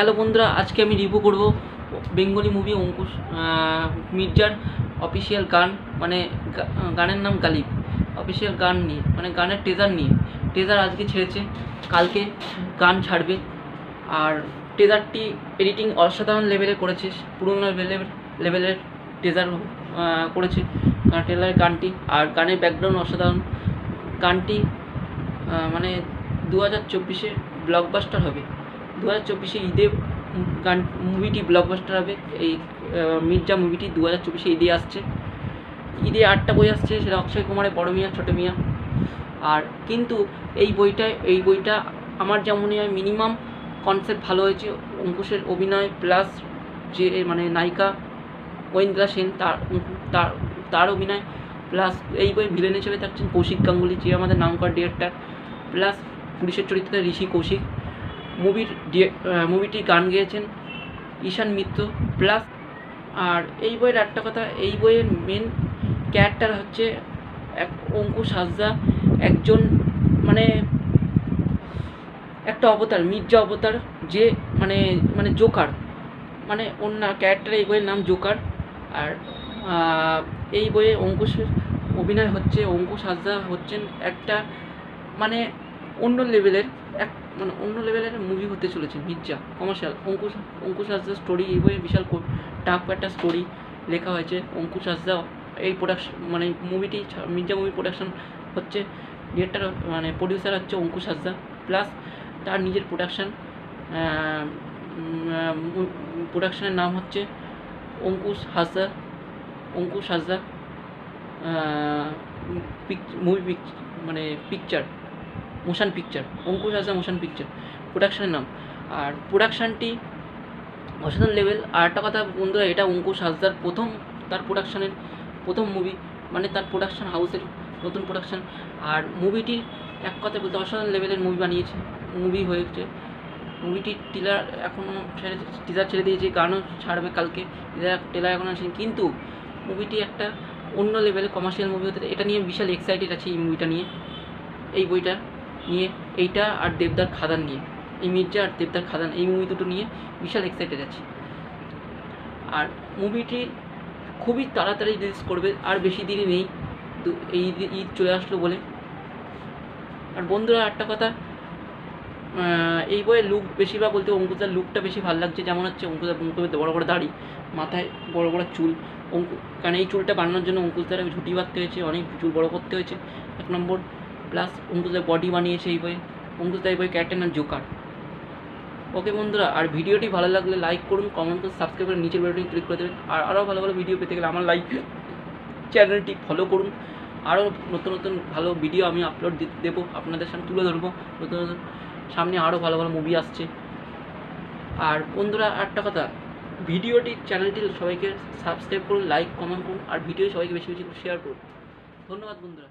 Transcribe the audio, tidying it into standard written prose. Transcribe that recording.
Hello বন্ধুরা, আজকে আমি রিভিউ করব বেঙ্গলি মুভি অঙ্কুশ মির্জার অফিসিয়াল গান, মানে গানের নাম গালিব। অফিসিয়াল গান নিয়ে, মানে গানের টেজার নিয়ে। টেজার আজকে ছেড়েছে, কালকে গান ছাড়বে। আর টেজারটি এডিটিং অসাধারণ লেভেলে করেছে, পুরোনো লেভেলের টেজার করেছে টেলারের গানটি। আর গানের ব্যাকগ্রাউন্ড অসাধারণ। গানটি মানে 2024-এ ব্লকবাস্টার হবে। 2024-এ ঈদে গান মুভিটি ব্লকবাস্টার হবে। এই মির্জা মুভিটি 2024-এ ঈদে আসছে। ঈদে 8টা বই আসছে, সেটা অক্ষয় কুমারের বড় মিয়া ছোটো মিয়া। আর কিন্তু এই বইটা আমার যা মনে হয় মিনিমাম কনসেপ্ট ভালো হয়েছে। অঙ্কুশের অভিনয় প্লাস যে মানে নায়িকা ঐন্দ্রা সেন তার অভিনয়, প্লাস এই বই ভিলেন হিসেবে থাকছেন কৌশিক গাঙ্গুলি, যে আমাদের নামকরা ডিরেক্টর, প্লাস পুলিশের চরিত্রে ঋষি কৌশিক। মুভিটির গান গেয়েছেন ঈশান মিত্র প্লাস। আর এই বইয়ের একটা কথা, এই বইয়ের মেন ক্যারেক্টার হচ্ছে অঙ্কুশ হাজরা, একজন মানে একটা অবতার, মির্জা অবতার, যে মানে জোকার, মানে ওর না ক্যারেক্টার, এই বইয়ের নাম জোকার। আর এই বইয়ে অঙ্কুশের অভিনয় হচ্ছে, অঙ্কুশ হাজরা হচ্ছেন একটা মানে অন্য লেভেলের অন্য লেভেলের মুভি হতে চলেছে মির্জা কমার্শিয়াল। অঙ্কুশ হাজরার স্টোরি, এই বইয়ে বিশাল টাফ একটা স্টোরি লেখা হয়েছে। অঙ্কুশ হাজরা এই প্রোডাকশন মানে মুভিটি মির্জা মুভি প্রোডাকশন হচ্ছে, ডিরেক্টর মানে প্রডিউসার হচ্ছে অঙ্কুশ হাজরা, প্লাস তার নিজের প্রোডাকশনের নাম হচ্ছে অঙ্কুশ হাজরা মুভি মানে picture, motion picture, Ankush Hazra motion picture প্রোডাকশনের নাম। আর প্রোডাকশানটি অসাধারণ লেভেল। আর একটা কথা বন্ধুরা, এটা অঙ্কুশ হাজরার তার প্রোডাকশানের প্রথম মুভি, মানে তার প্রোডাকশান হাউসের নতুন প্রোডাকশান। আর মুভিটির এক কথায় বলতে অসাধারণ লেভেলের মুভি হয়েছে। মুভিটির টিজার এখনও টিজার ছেড়ে দিয়েছে, গানও ছাড়বে কালকে। টেলার এখনও আসেনি, কিন্তু মুভিটি একটা অন্য লেভেলে কমার্শিয়াল মুভি হতে, এটা নিয়ে বিশাল এক্সাইটেড আছে। এই মুভিটা নিয়ে, এই বইটা নিয়ে, এইটা আর দেবদার খাদান নিয়ে, এই মির্জা আর দেবদার খাদান, এই মুভি দুটো নিয়ে বিশাল এক্সাইটেড আছে। আর মুভিটি খুবই তাড়াতাড়ি রিলিজ করবে, আর বেশি দিনই নেই, এই ঈদ চলে আসলো বলে। আর বন্ধুরা একটা কথা, এই বইয়ের লুক বেশিরভাগ বলতে অঙ্কুশদার লুকটা বেশি ভালো লাগছে। যেমন হচ্ছে অঙ্কুশদার মুখে বড় বড় দাড়ি, মাথায় বড় বড় চুল। কারণ এই চুলটা বানানোর জন্য অঙ্কুশদার ঝুঁটি বাঁধতে হয়েছে, অনেক চুল বড় করতে হয়েছে, 1 নম্বর। প্লাস অঙ্কুশদার বডি বানিয়েছে এই বইয়ে। অঙ্কুশদার এই বই ক্যারেক্টার নাম জোকার। ওকে বন্ধুরা, আর ভিডিওটি ভালো লাগলে লাইক করুন, কমেন্ট করুন, সাবস্ক্রাইব করে নিচের ভিডিওটি ক্লিক করে দেবেন। আর আরও ভালো ভালো ভিডিও পেতে গেলে আমার চ্যানেলটি ফলো করুন। আরও নতুন নতুন ভালো ভিডিও আমি আপলোড দেবো, আপনাদের সামনে তুলে ধরবো। নতুন নতুন সামনে আরও ভালো ভালো মুভি আসছে। আর বন্ধুরা একটা কথা, চ্যানেলটি সবাইকে সাবস্ক্রাইব করুন, লাইক কমেন্ট করুন, আর ভিডিও সবাইকে বেশি বেশি শেয়ার করুন। ধন্যবাদ বন্ধুরা।